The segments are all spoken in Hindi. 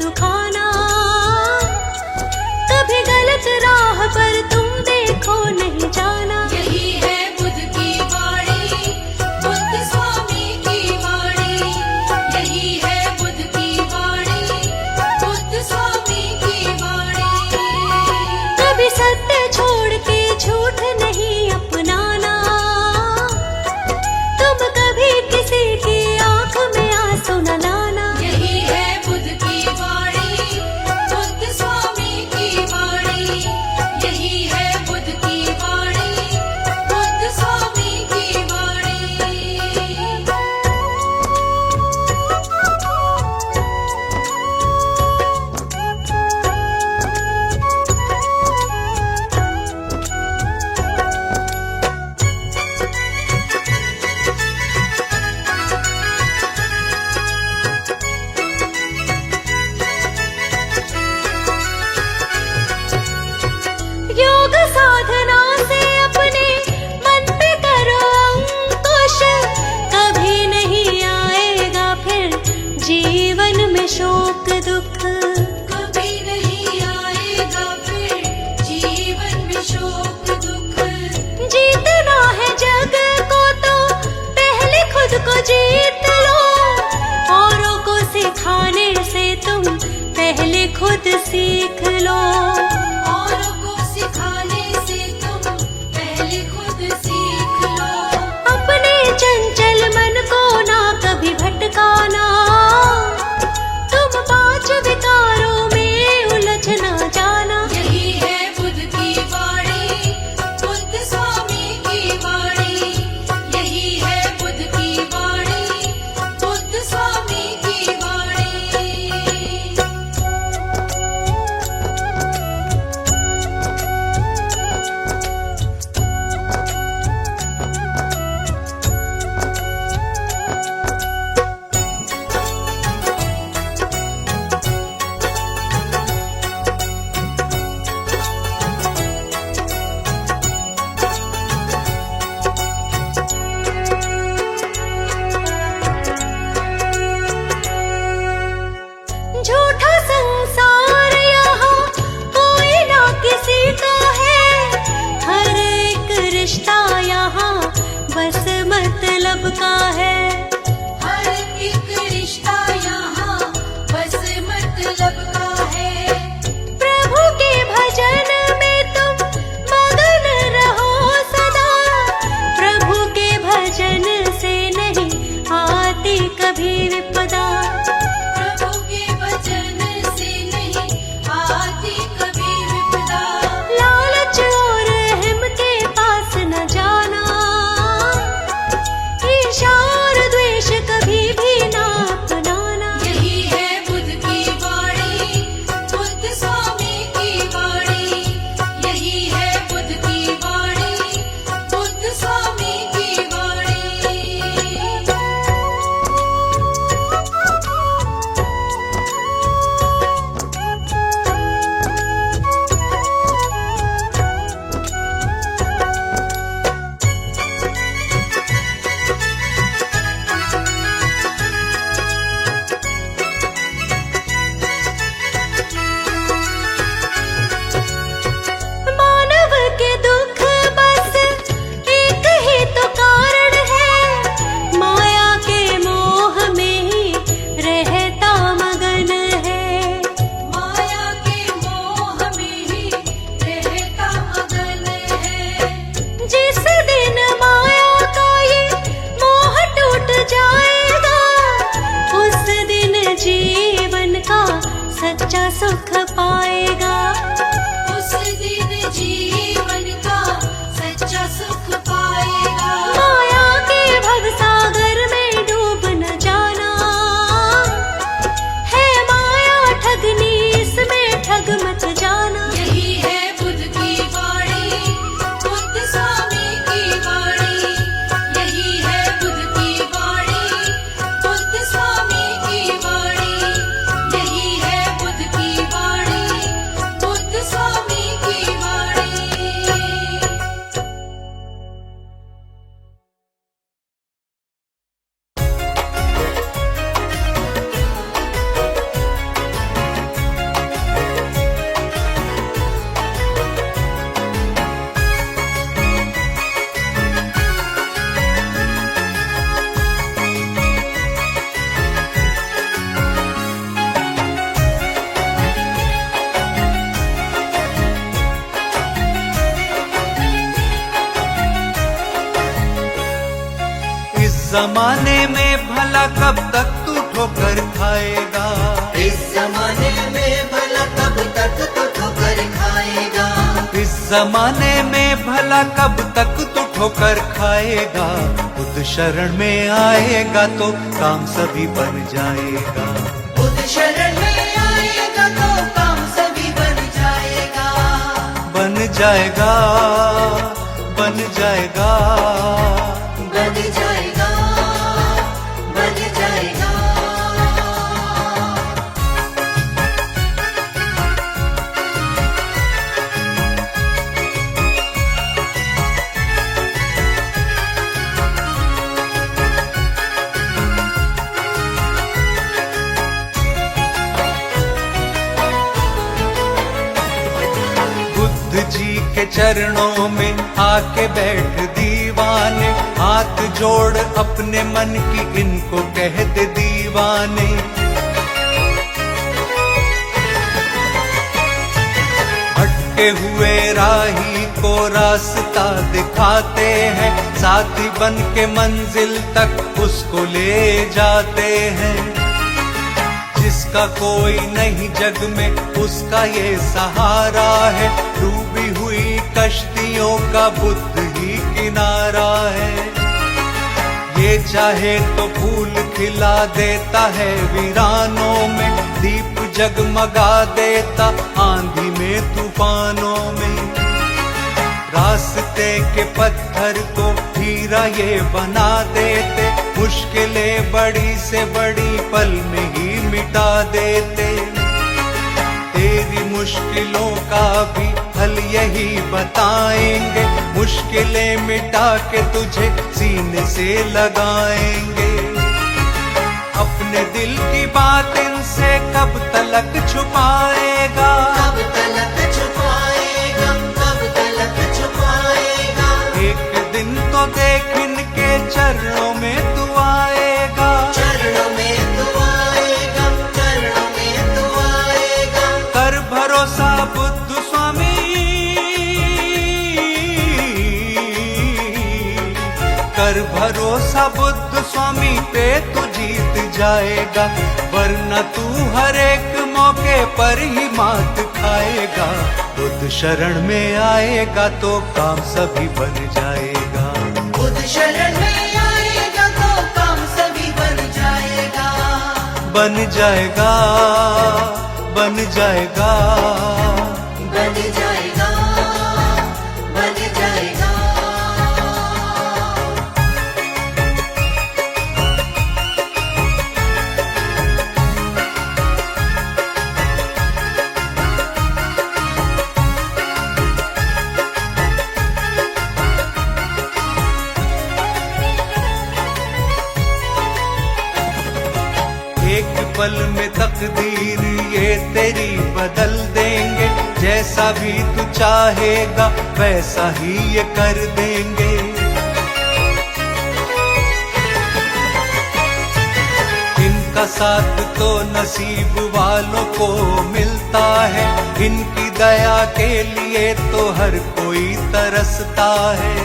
दुखाना। कभी गलत राह पर तुम देखो नहीं जाना। यही है बुद्ध की वाणी, बुद्ध स्वामी की वाणी। यही है बुद्ध की वाणी, बुद्ध स्वामी की वाणी। कभी सत्य छोड़ के झूठ नहीं अपनाना। तुम कभी किसी की आंख में आंसू न लाना। यही है बुद्ध की वाणी, बुद्ध स्वामी की वाणी। यही है बुद्ध की वाणी, बुद्ध स्वामी की वाणी। योग साधना से अपने मन पे करो अंकुश। कभी नहीं आएगा फिर जीवन में शोक दुख। कभी नहीं आएगा फिर जीवन में शोक दुख। जीतना है जग को तो पहले खुद को जीत लो। औरों को सिखाने से तुम पहले खुद सीख लो। औरों को सिखाने से तुम पहले खुद सीख लो। अपने चंचल मन को ना कभी भटकाना। तुम पांच विकारों में उलझ ना जाना। यही है बुद्ध की वाणी, बुद्ध स्वामी की वाणी। यही है बुद्ध की वाणी, बुद्ध स्वामी की वाणी। झूठा संसार यहाँ कोई ना किसी का है। हर एक रिश्ता यहाँ बस मतलब का है। हर एक रिश्ता यहाँ बस मतलब का है। प्रभु के भजन में तुम मगन रहो सदा। प्रभु के भजन से नहीं आती कभी विपदा। प्रभु के वचन से नहीं आती कभी विपदा। लालच और अहम के पास न जाना। ईर्ष्या और द्वेष कभी भी ना अपनाना। यही है बुद्ध की वाणी, बुद्ध स्वामी की वाणी। यही है बुद्ध की वाणी, बुद्ध स्वामी की वाणी। मानव के दुख बस एक ही तो कारण है। माया के मोह में ही रहता मगन है। माया के मोह में ही रहता मगन है। जिस दिन माया का ये मोह टूट जाएगा, उस दिन जीवन का सच्चा सुख पाएगा। उस दिन जीवन का सच्चा सुख पाएगा। माया के भवसागर में डूब न जाना। है माया ठगनी, इसमें ठग मत जाना। यही है बुद्ध की वाणी, बुद्ध स्वामी की वाणी। यही है बुद्ध की वाणी, बुद्ध स्वामी की वाणी। यही है बुद्ध की वाणी, जमाने में भला कब तक तू ठोकर खाएगा? इस जमाने में भला कब तक तू ठोकर खाएगा? इस जमाने में भला कब तक तू ठोकर खाएगा? बुद्ध शरण में आएगा तो काम सभी बन जाएगा। बुद्ध शरण में आएगा तो काम सभी बन जाएगा। बन जाएगा, बन जाएगा, बन जाएगा, बन जाएगा। बुद्ध जी के चरणों में आके बैठ दीवाने, हाथ जोड़ अपने मन की इनको कह दे दीवाने। भटके हुए राही को रास्ता दिखाते हैं, साथी बन के मंजिल तक उसको ले जाते हैं। जिसका कोई नहीं जग में उसका ये सहारा है, डूबी हुई कश्तियों का बुद्ध ही किनारा है। ये चाहे तो फूल खिला देता है वीरानों में, दीप जगमगा देता आंधी में तूफानों में। रास्ते के पत्थर को हीरा ये बना देते, मुश्किलें बड़ी से बड़ी पल में ही मिटा देते। तेरी मुश्किलों का भी हल यही बताएंगे, मुश्किलें मिटा के तुझे सीने से लगाएंगे। अपने दिल की बात इनसे कब तलक छुपाएगा? कब तलक छुपाएगा? कब तलक छुपाएगा? एक दिन तो देख इनके चरणों में तू आएगा। चरणों में तू आएगा, चरणों में तू आएगा। कर भरोसा बुद्ध स्वामी, कर भरोसा बुद्ध स्वामी पे तू जीत जाएगा, वरना तू हर एक मौके पर ही मात खाएगा। बुद्ध शरण में आएगा तो काम सभी बन जाएगा। बुद्ध शरण में आएगा तो काम सभी बन जाएगा। बन जाएगा, बन जाएगा, बन जाएगा, बन जाएगा। एक पल में तकदीर ये तेरी बदल देंगे, जैसा भी तू चाहेगा वैसा ही ये कर देंगे। इनका साथ तो नसीब वालों को मिलता है, इनकी दया के लिए तो हर कोई तरसता है।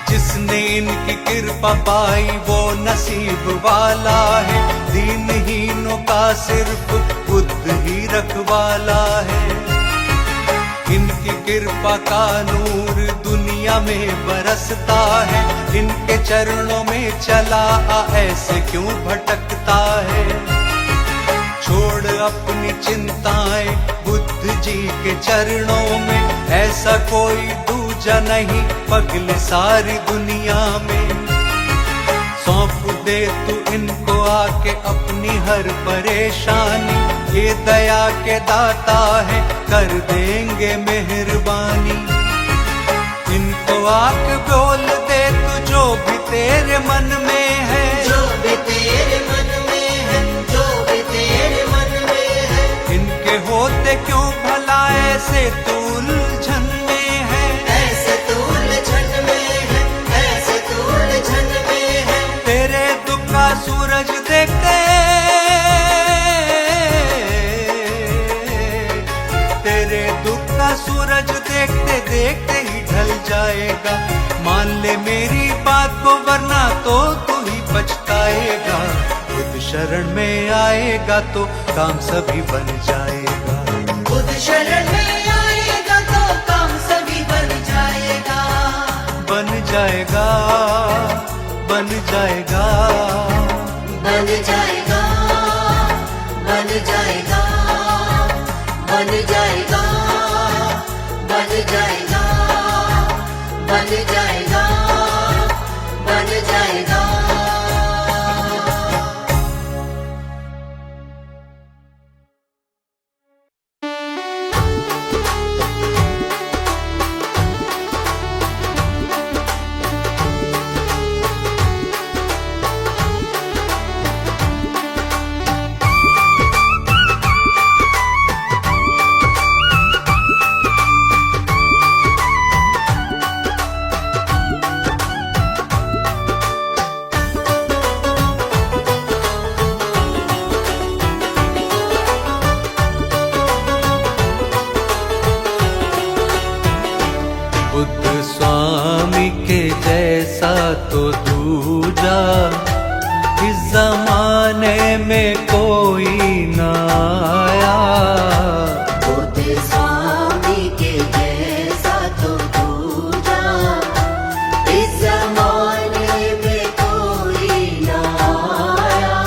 जिसने इनकी कृपा पाई वो नसीब वाला है, दीनहीनों का सिर्फ बुद्ध ही रखवाला है। इनकी कृपा का नूर दुनिया में बरसता है, इनके चरणों में चला ऐसे क्यों भटकता है। छोड़ अपनी चिंताएं बुद्ध जी के चरणों में, ऐसा कोई दूजा नहीं पगले सारी दुनिया में। सौंप दे तू इनको आके अपनी हर परेशानी, ये दया के दाता है कर देंगे मेहरबानी। इनको आके बोल दे तू जो भी तेरे मन में है, जो भी तेरे मन में है, जो भी तेरे मन में है। इनके होते क्यों भला ऐसे तू उलझन में है, ऐसे तू उलझन में है, ऐसे तू उलझन में है। तेरे दुख का सूरज देखते, तेरे दुख का सूरज देखते देखते ही ढल जाएगा। मान ले मेरी बात को, वरना तो तू ही पछताएगा। खुद शरण में आएगा तो काम सभी बन जाएगा। खुद शरण में आएगा तो काम सभी बन जाएगा। बन जाएगा, बन जाएगा, बन जाएगा, बन जाएगा, बन जाएगा, बन जाएगा, बन जाएगा, बन जाएगा। बुद्ध स्वामी के जैसा तो दूजा इस जमाने में कोई न आया। बुद्ध स्वामी के जैसा तो दूजा इस जमाने में कोई न आया।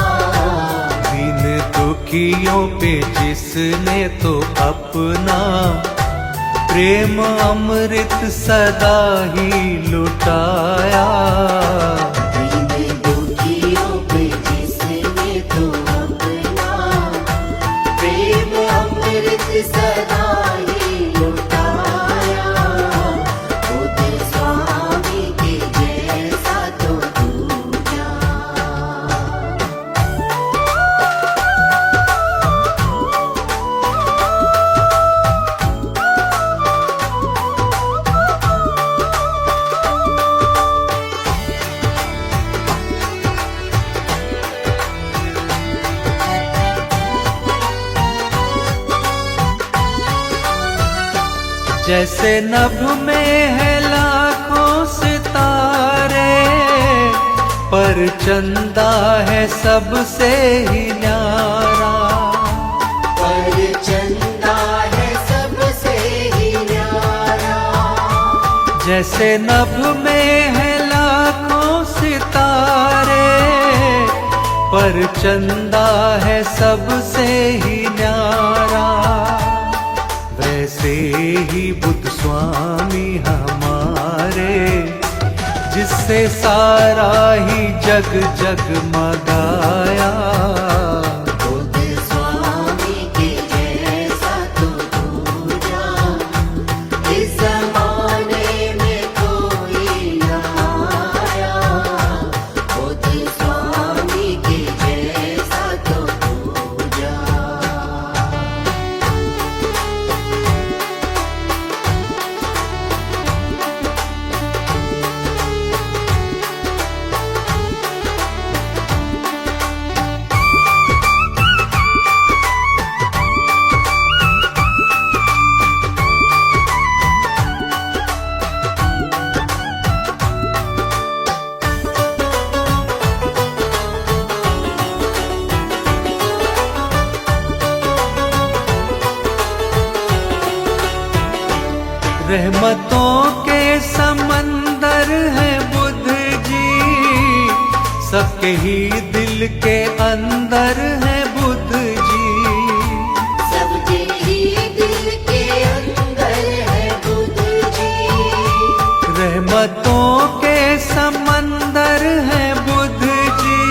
दीन दुखियों पे जिसने तो अपना प्रेम अमृत सदा ही लुटाया। दीन दुखियों पे जिसने तो अपना प्रेम अमृत सदा ही लुटाया। बुद्ध स्वामी के जैसा तो दूजा। जैसे नभ में है लाखों सितारे, पर चंदा है सबसे ही न्यारा। पर चंदा है सबसे ही न्यारा। जैसे नभ में है लाखों सितारे, पर चंदा है सबसे ही न्यारा। वैसे ही बुद्ध स्वामी हमारे, जिससे सारा ही जग जगमगाया। बुद्ध स्वामी के जैसा तो दूजा इस जमाने में कोई न आया। बुद्ध स्वामी के जैसा तो दूजा। रहमतों के समंदर है बुद्ध जी, सबके ही दिल के अंदर है बुद्ध जी। सबके ही दिल के अंदर है बुद्ध जी। रहमतों के समंदर है बुद्ध जी,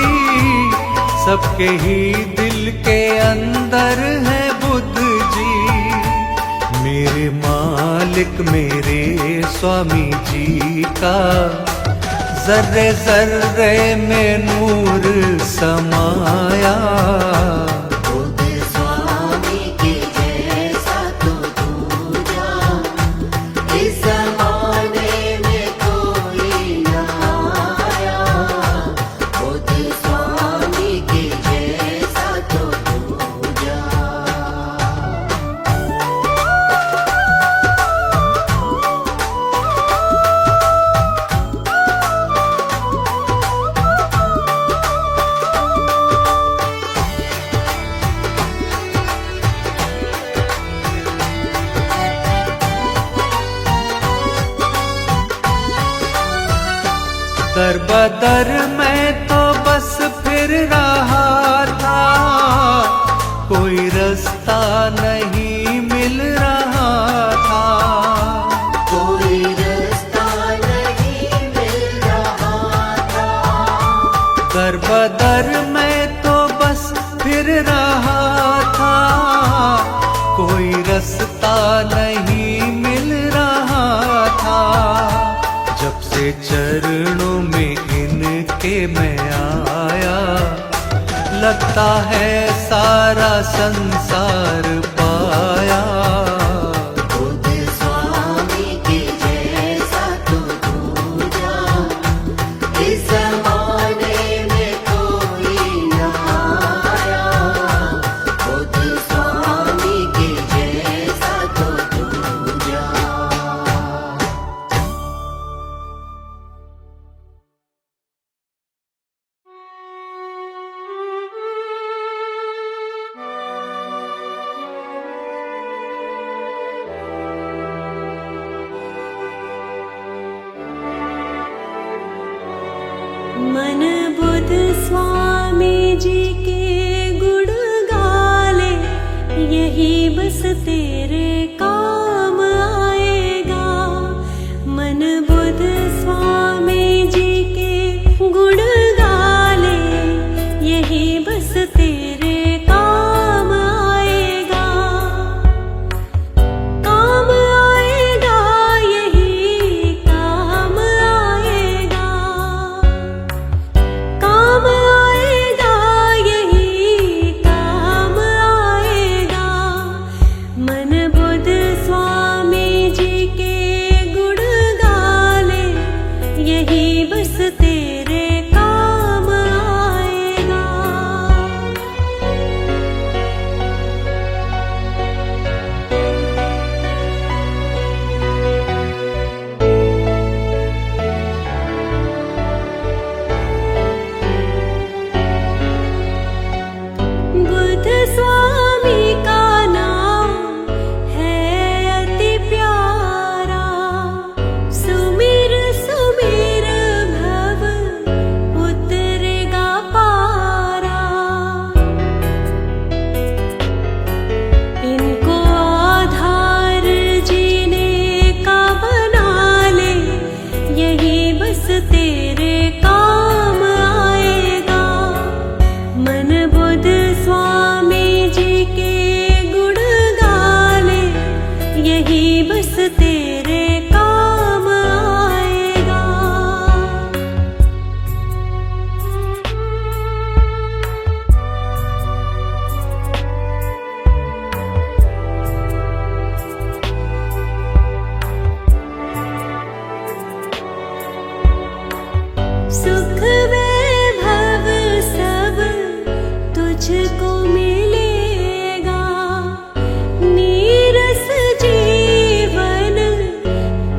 सबके ही दिल के अंदर है बुद्ध जी। मेरे मालिक मेरे स्वामी जी का जर्रे जर्रे में नूर समाया। बुद्ध स्वामी के जैसा तो दूजा इस जमाने में कोई न आया। बुद्ध स्वामी के जैसा तो दूजा। बदर मैं तो बस फिर रहा था, कोई रास्ता नहीं मिल रहा था। कोई रास्ता नहीं मिल रहा था। दर बदर मैं तो बस फिर रहा था, कोई रास्ता नहीं मिल रहा था। जब से चरणों में इनके मैं आया, लगता है सारा संसार पाया। बुद्ध स्वामी के जैसा तो दूजा इस जमाने में कोई न आया। बुद्ध स्वामी के जैसा तो दूजा। मन बुद्ध स्वामी जी के गुण गाले, यही बस तेरे काम आएगा। मन बुद्ध स्वामी जी के गुण गाले, यही बस तेरे काम आएगा। काम आएगा, यही काम आएगा। काम आएगा, यही काम आएगा। मन बुद्ध स्वामी जी के गुण गाले, यही बस तेरे काम आएगा। बुद्ध स्वामी का नाम है अति प्यारा। सुमिर सुमिर भव उतरेगा पारा। इनको आधार जीने का बना ले, यही बस तेरे काम आएगा। मन बुद्ध स्वामी जी के गुण गाले, यही बस तेरे काम आएगा। सुख वैभव सब तुझको मिलेगा। नीरस जीवन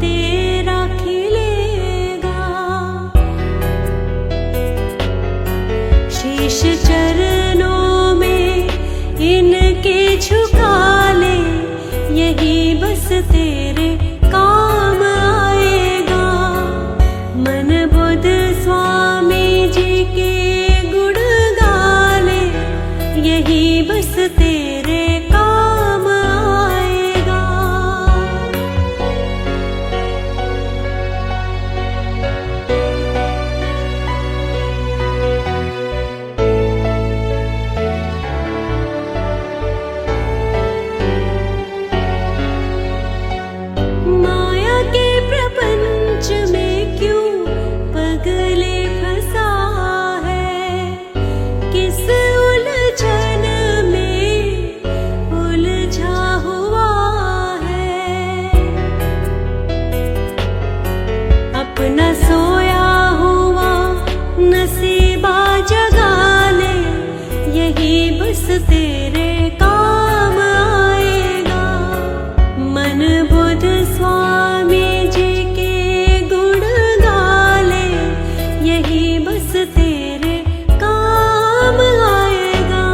तेरा खिलेगा। शीश चरणों में इनके झुका ले, यही बस तेरे काम आएगा। मन बुद्ध स्वामी जी के गुण गाले, यही बस तेरे काम आएगा। माया के प्रपंच में क्यों पगले फंसा है? किस उलझन में उलझा हुआ है? अपना सोया हुआ नसीबा जगा ले, यही बस तेरे काम आएगा। मन बुद्ध स्वामी जी के गुण गाले, यही बस तेरे काम आएगा।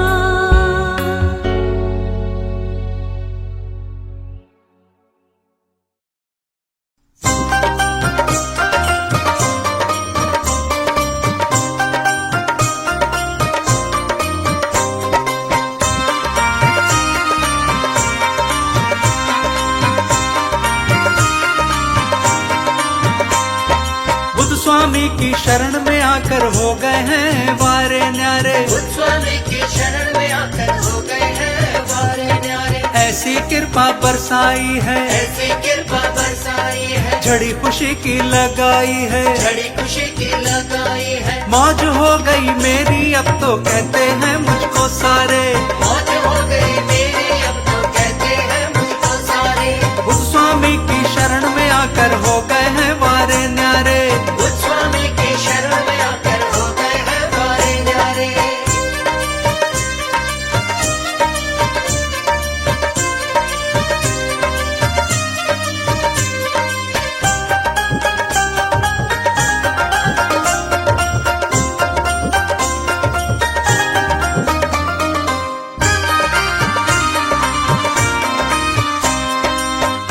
शरण में आकर हो गए हैं वारे न्यारे। बुद्ध स्वामी की शरण में आकर हो गए हैं वारे न्यारे। ऐसी कृपा बरसाई है, ऐसी कृपा बरसाई है, झड़ी खुशी की लगाई है, झड़ी खुशी की लगाई है। मौज हो गई मेरी अब तो कहते हैं मुझको सारे। मौज हो गई मेरी अब तो कहते हैं मुझको सारे। बुद्ध स्वामी की शरण में आकर हो गए हैं वारे न्यारे। बुद्ध स्वामी की शरण में आकर हो गए हैं वारे न्यारे।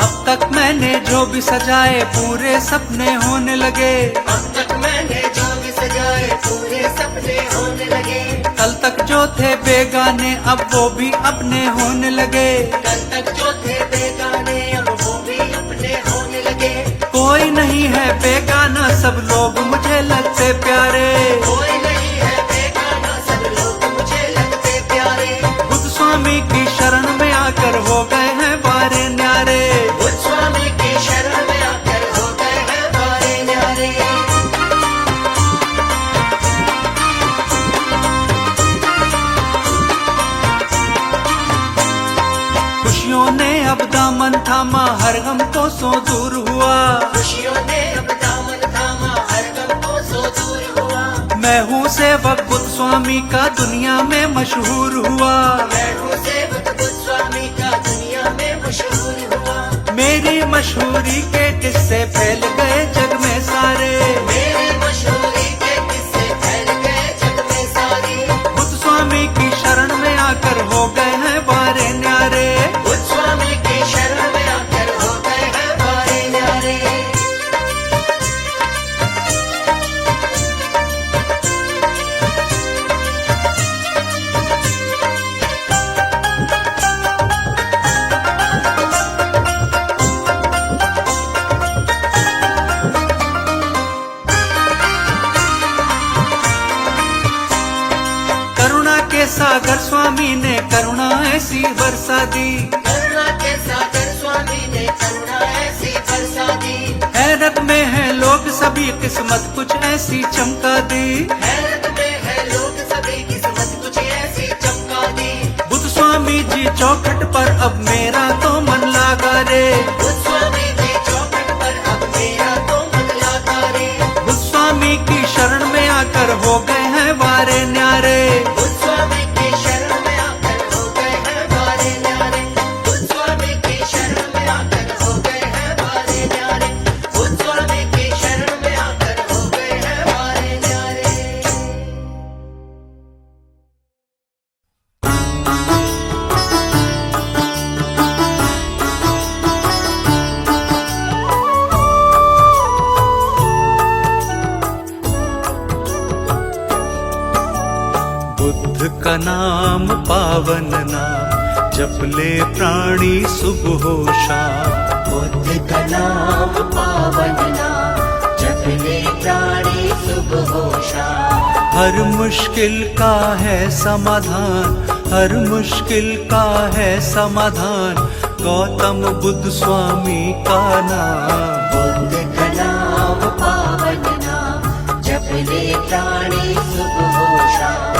अब तक मैंने जो भी सजाए पूरे सपने होने लगे। अब तक मैंने जो भी सजाए पूरे सपने होने लगे। कल तक जो थे बेगाने अब वो भी अपने होने लगे। कल तक जो थे बेगाने अब वो भी अपने होने लगे। कोई नहीं है बेगाना सब लोग मुझे लगते प्यारे। कोई नहीं है बेगाना सब लोग मुझे लगते प्यारे। बुद्ध स्वामी की शरण में आकर हो गए हैं वारे न्यारे। बुद्ध स्वामी की शरण में आकर हो गए हैं वारे न्यारे। खुशियों ने अब दामन थामा हर गम को सो दूर हुआ। खुशियों ने अब दामन थामा हर गम को सो दूर हुआ। मैं हूँ सेवक बुद्ध स्वामी का दुनिया में मशहूर हुआ। मैं हूँ सेवक बुद्ध स्वामी का दुनिया में मशहूर हुआ। मेरी मशहूरी के किस्से फैल गए जग में सारे। मेरी मशहूरी के किस्से फैल गए जग में सारे। बुद्ध स्वामी की शरण में आकर हो गए हैं वारे न्यारे। बुद्ध स्वामी की शरण में आकर हो गए हैं वारे न्यारे। करुणा के सागर स्वामी ने करुणा ऐसी बरसा दी। करुणा के सागर स्वामी ने करुणा ऐसी बरसा दी। हैरत में है लोग सभी किस्मत कुछ ऐसी चमका दी। हैरत में है लोग सभी किस्मत कुछ ऐसी चमका दी। बुद्ध स्वामी जी चौखट पर अब मेरा तो मन लगा रे। बुद्ध स्वामी जी चौखट पर अब मेरा तो मन लगा रे। बुद्ध स्वामी की शरण में आकर हो गए हैं वारे न्यारे। बुद्ध स्वामी की शरण में आकर हो गए हैं वारे न्यारे। बुद्ध स्वामी की शरण में आकर हो गए हैं वारे न्यारे। बुद्ध स्वामी की शरण में आकर हो गए हैं वारे न्यारे। बुद्ध का नाम पावन नाम जप ले प्राणी सुबह हो शाम। बुद्ध का नाम पावन नाम जप ले प्राणी सुबह हो शाम। हर मुश्किल का है समाधान, हर मुश्किल का है समाधान, गौतम बुद्ध स्वामी का नाम। बुद्ध का नाम पावन नाम जप ले प्राणी सुबह हो शाम।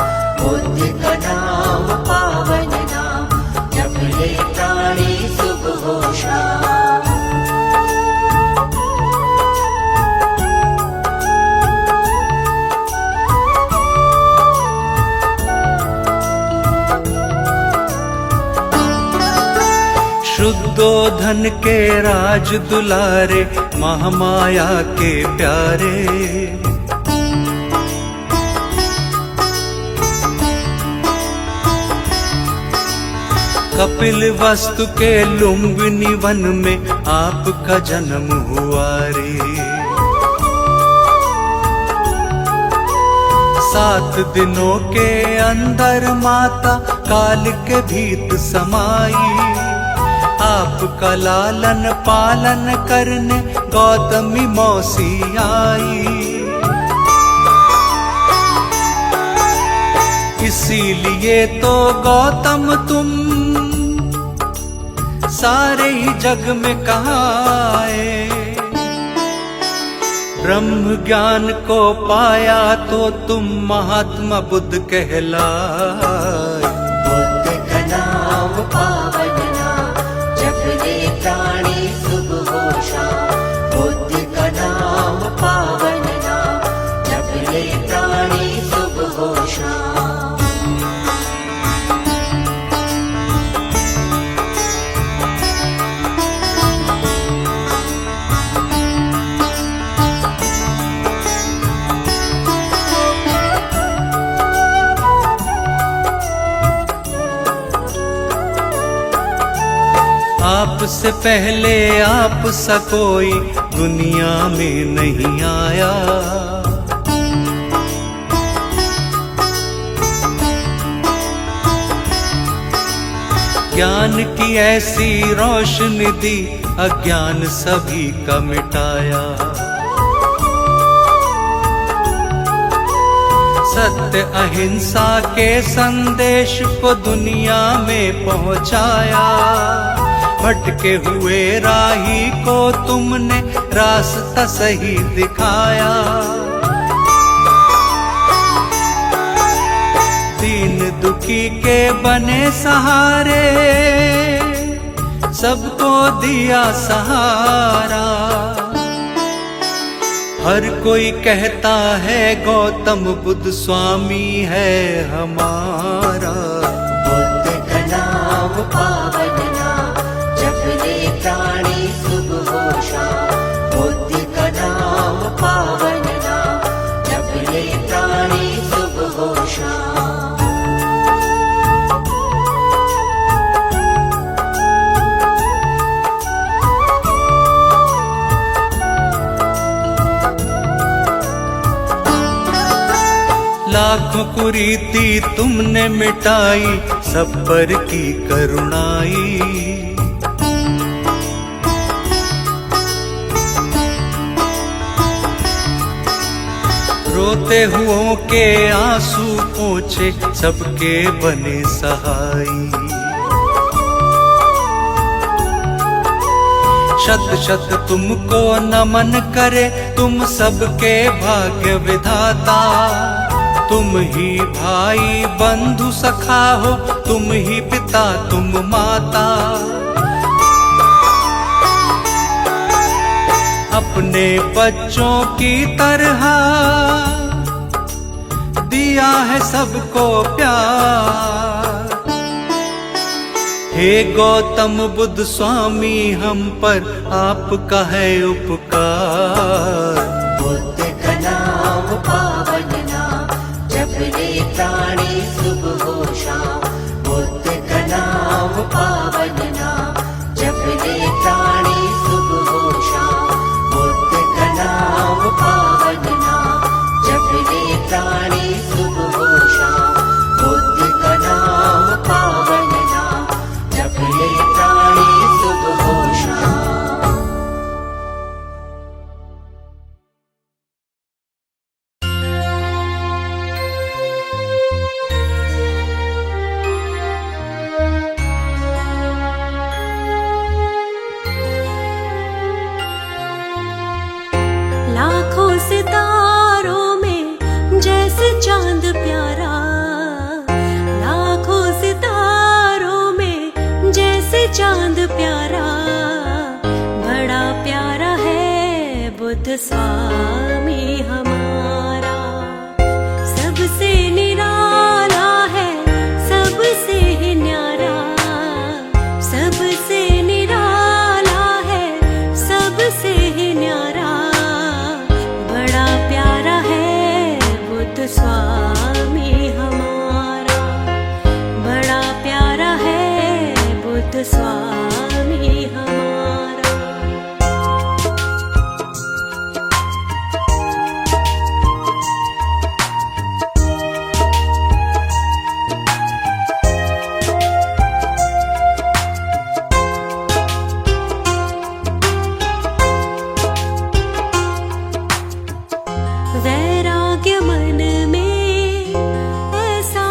बुद्ध का नाम पावन नाम जप ले प्राणी सुबह हो शाम। शुद्धोधन के राज दुलारे, महामाया के प्यारे, कपिल वस्तु के लुम्बिनी वन में आपका जन्म हुआ रे। 7 दिनों के अंदर माता काल के भीत समाई, आपका लालन पालन करने गौतमी मौसी आई। इसीलिए तो गौतम तुम सारे ही जग में कहाए। ब्रह्म ज्ञान को पाया तो तुम महात्मा बुद्ध कहलाए। बुद्ध का नाम पावन नाम, जप ले प्राणी सुबह हो शाम। बुद्ध का नाम पावन नाम, जप ले प्राणी सुबह हो शाम। आपसे पहले आप सा कोई दुनिया में नहीं आया। ज्ञान की ऐसी रोशनी दी, अज्ञान सभी का मिटाया। सत्य अहिंसा के संदेश को दुनिया में पहुंचाया। भटके हुए राही को तुमने रास्ता सही दिखाया। दीन दुखी के बने सहारे, सबको दिया सहारा। हर कोई कहता है गौतम बुद्ध स्वामी है हमारा। बुद्ध का नाम पावन नाम, जप ले प्राणी सुबह हो शाम। बुद्ध का नाम पावन नाम, जप ले प्राणी सुबह हो शाम। लाखों कुरीति तुमने मिटाई, सब पर की करुणाई। रोते हुओं के आंसू पोंछे, सबके बने सहाई। शत शत तुमको नमन करे, तुम सबके भाग्य विधाता। तुम ही भाई बंधु सखा हो, तुम ही पिता तुम माता। अपने बच्चों की तरह दिया है सबको प्यार। हे गौतम बुद्ध स्वामी, हम पर आपका है उपकार। बुद्ध का नाम पावन नाम, जप ले प्राणी सुबह हो शाम। बुद्ध का नाम पावन नाम, जप ले प्राणी सुबह हो शाम। बुद्ध का नाम पावन नाम, जप ले प्राणी सुबह हो शाम। बुद्ध का नाम पावन नाम, जप ले प्राणी सुबह हो शाम। लाखों सितारों में जैसे चांद प्यारा। लाखों सितारों में जैसे चांद प्यारा। बड़ा प्यारा है बुद्ध स्वामी हमारा। सबसे निराला है, सबसे ही न्यारा। सबसे निराला है, सबसे ही न्यारा। बड़ा प्यारा है बुद्ध स्वामी हमारा। बड़ा प्यारा है बुद्ध स्वामी हमारा। वैराग्य मन में ऐसा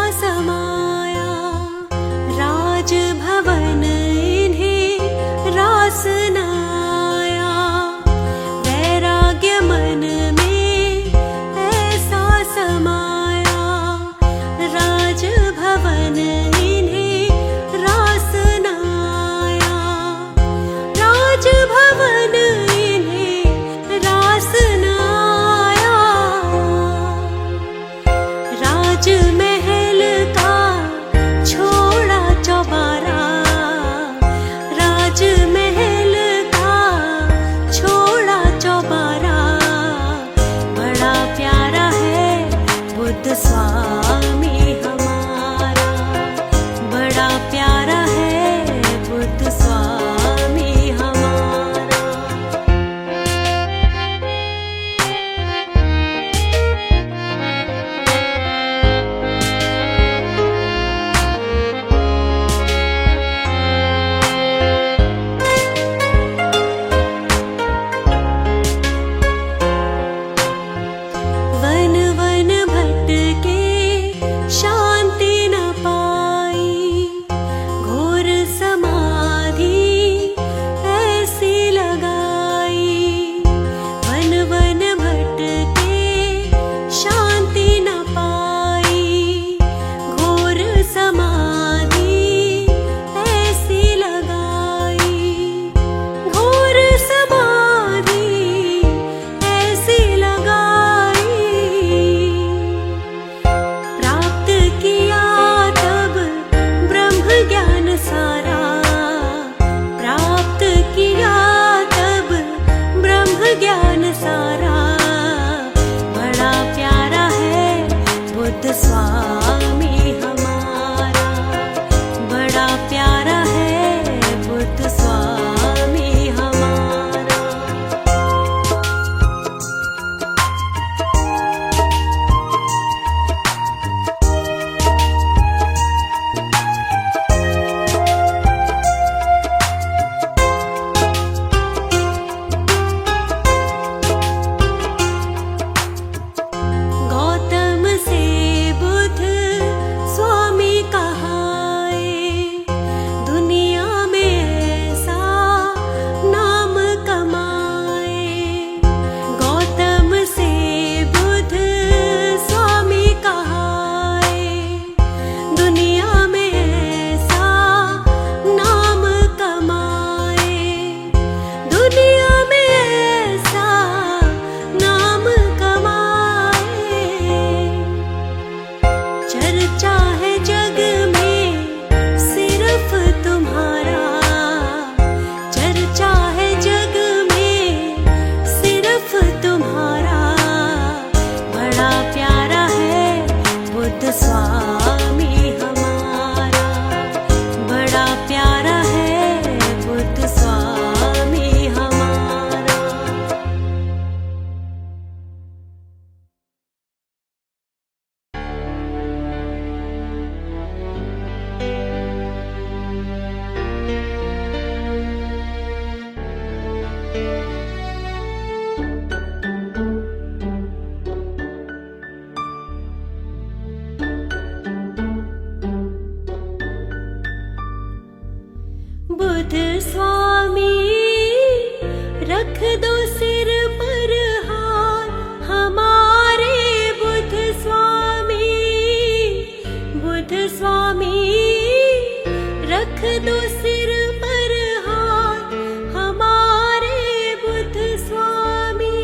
बुध स्वामी रख दो सिर पर हाथ हमारे बुध स्वामी रख दो सिर पर हाथ हमारे बुध स्वामी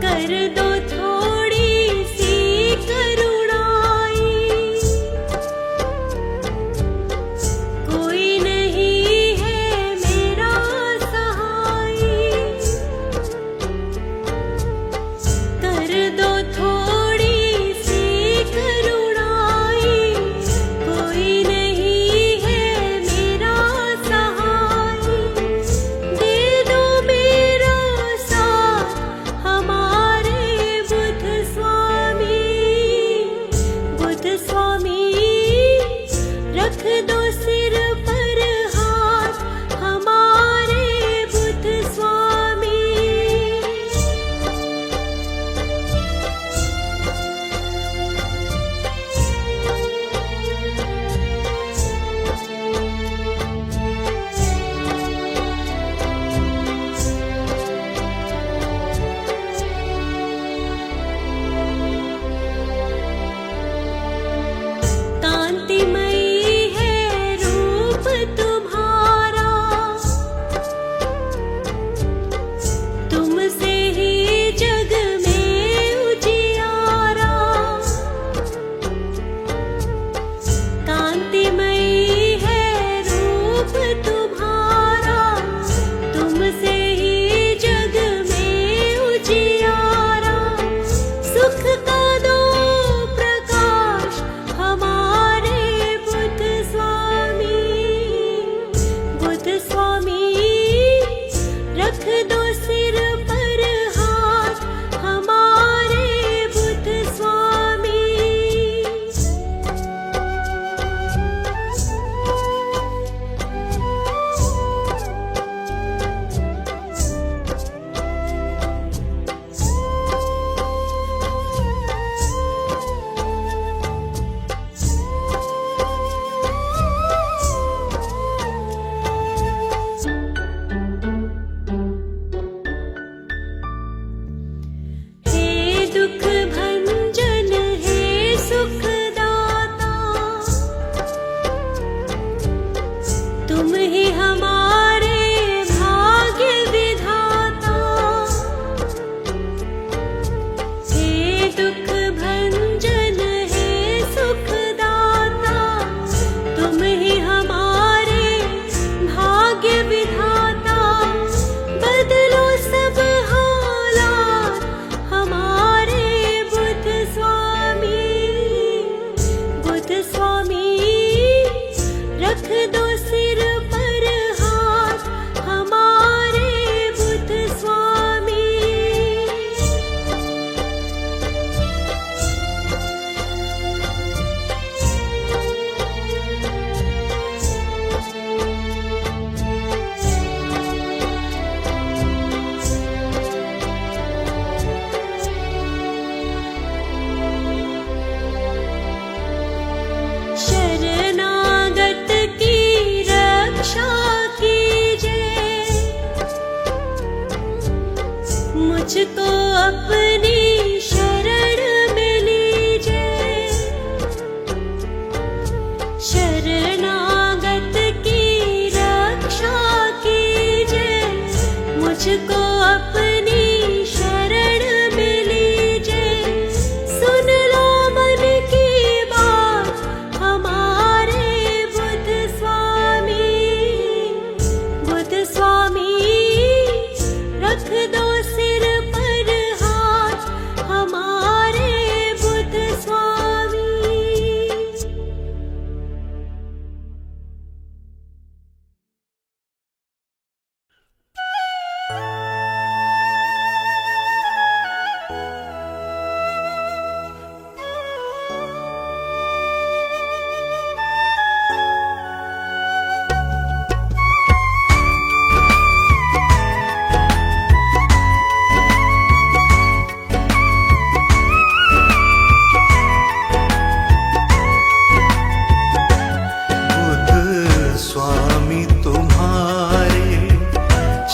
कर दो थोड़ी सी करुणाई कोई नहीं है मेरा सहाय कर दो थोड़ी सी करुणाई कोई नहीं है मेरा सहाय दे दो मेरा साथ हमारे बुध स्वामी रख दो सिर पर हाथ हमारे बुध स्वामी कांतिमयी है रूप तुम्हारा तुमसे ही जग में उजियारा कांतिमयी है रूप तुम्हारा तुमसे ही जग में उजियारा सुख का दो प्रकाश हमारे बुध स्वामी रख दो सिर पर हाथ हमारे बुध स्वामी हे दुख भंजन हे सुखदाता तुम ही हमारे भाग्य विधाता हे दुख भंजन हे सुखदाता तुम ही हमारे भाग्य विधाता बदलो सब हालात हमारे बुध स्वामी रख दो सिर पर हाथ हमारे बुध स्वामी शरणागत की रक्षा कीजिए मुझको अपनी शरण में लीजिए शरणागत की रक्षा कीजिए मुझको अपनी शरण में लीजिए सुन लो मन की बात हमारे बुध स्वामी रख दो सिर पर हाथ हमारे।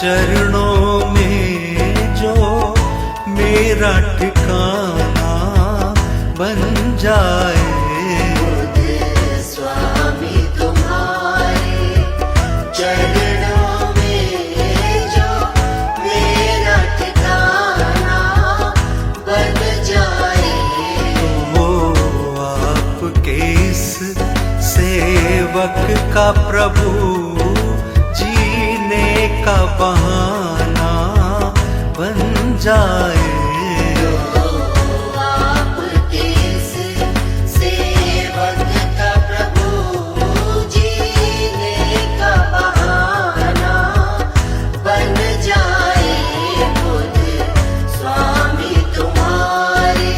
चरणों में जो मेरा ठिकाना बन जाए। बुद्ध स्वामी तुम्हारे चरणों में जो मेरा ठिकाना बन जाए। वो आपके इस सेवक का प्रभु जीने का बहाना बन जाए। आपके इस सेवक का प्रभु जीने का बहाना बन जाए। बुद्ध स्वामी तुम्हारे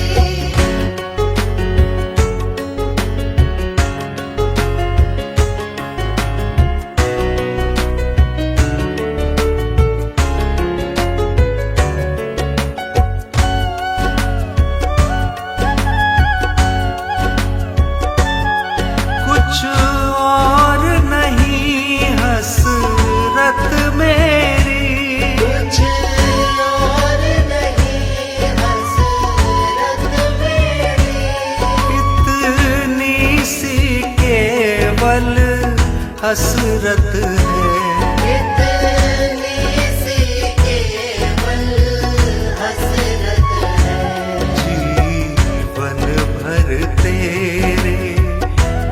कुछ और नहीं हसरत मेरी, कुछ और नहीं हसरत मेरी। इतनी सी केवल हसरत है। इतनी सी केवल हसरत है। जीवन भर तेरे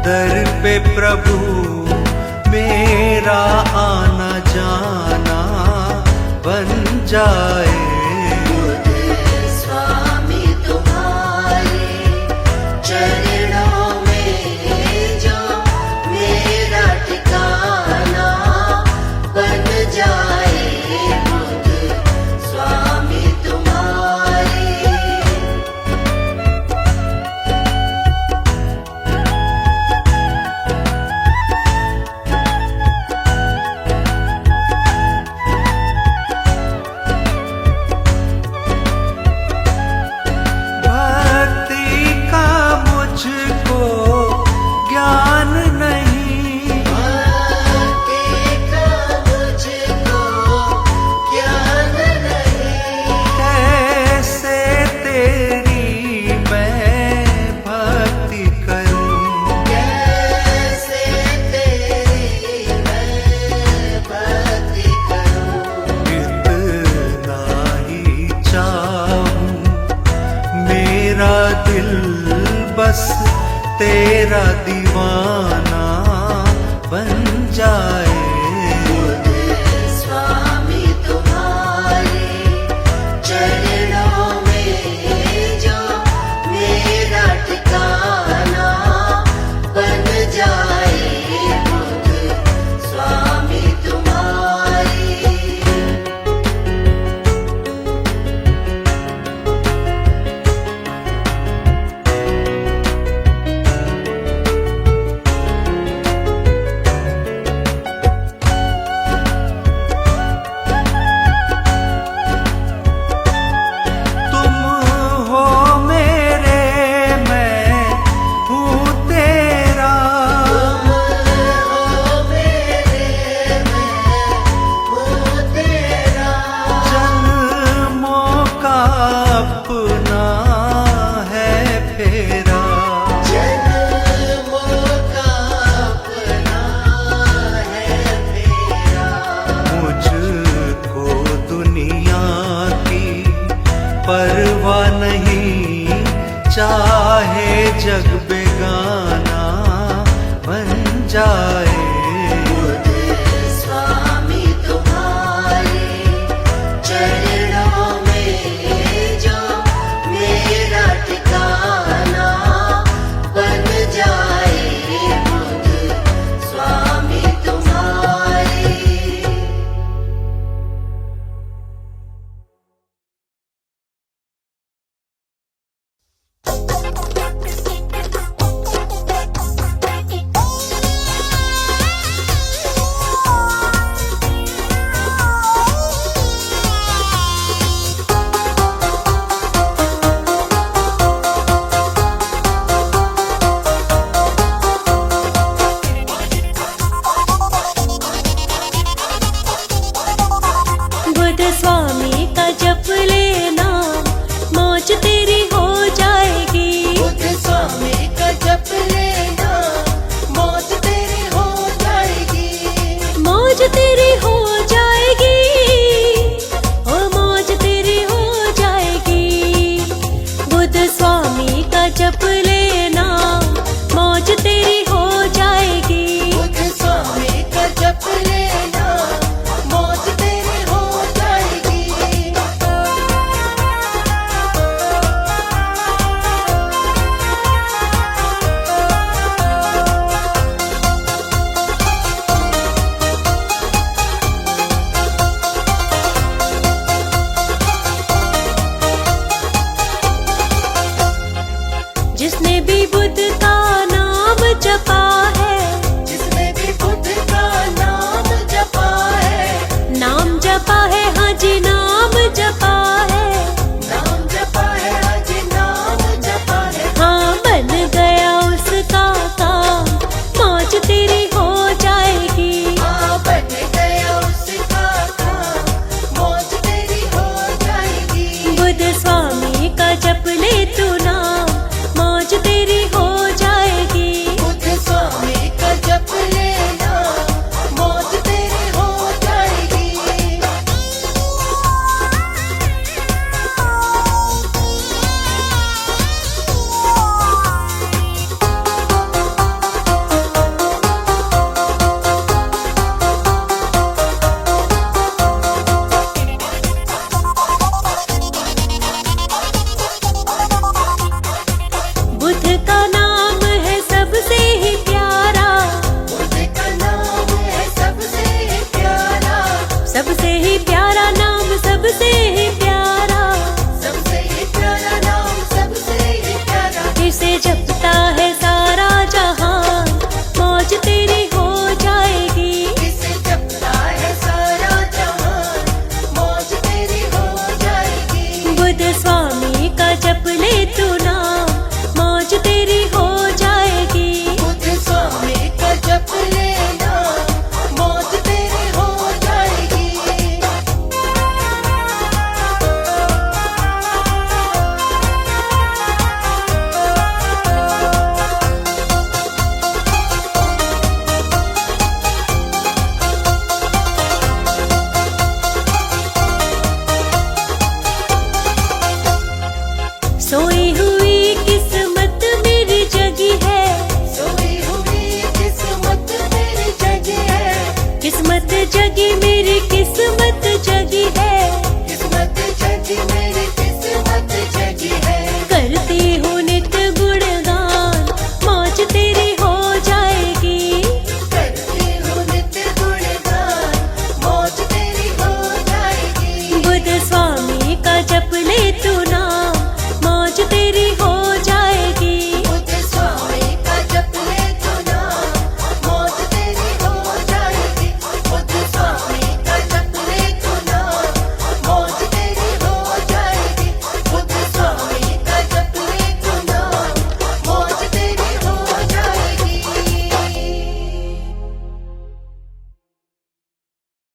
दर पे प्रभु मेरा आना जाना बन जाए। बुद्ध स्वामी तुम्हारे चरणों में जो मेरा ठिकाना बन जाए। बुद्ध स्वामी तुम्हारे भक्ति का मुझको ज्ञान नहीं, भक्ति का मुझको ज्ञान नहीं। कैसे तेरी मैं भक्ति करूं। कैसे तेरी मैं भक्ति करूं। इतना ही चाहूं मेरा दिल बस तेरा दीवाना बन जाए। बुद्ध स्वामी तुम्हारे चरणों में जो मेरा ठिकाना बन जाए। बुद्ध स्वामी तुम्हारे तुम हो मेरे, मैं हूँ तेरा। हो मेरे मैं हूँ तेरा। जन्मों का अपना है फेरा। जन्मों का अपना है फेरा। मुझको दुनिया की परवाह नहीं, चाहे जग बेगाना बन जाए।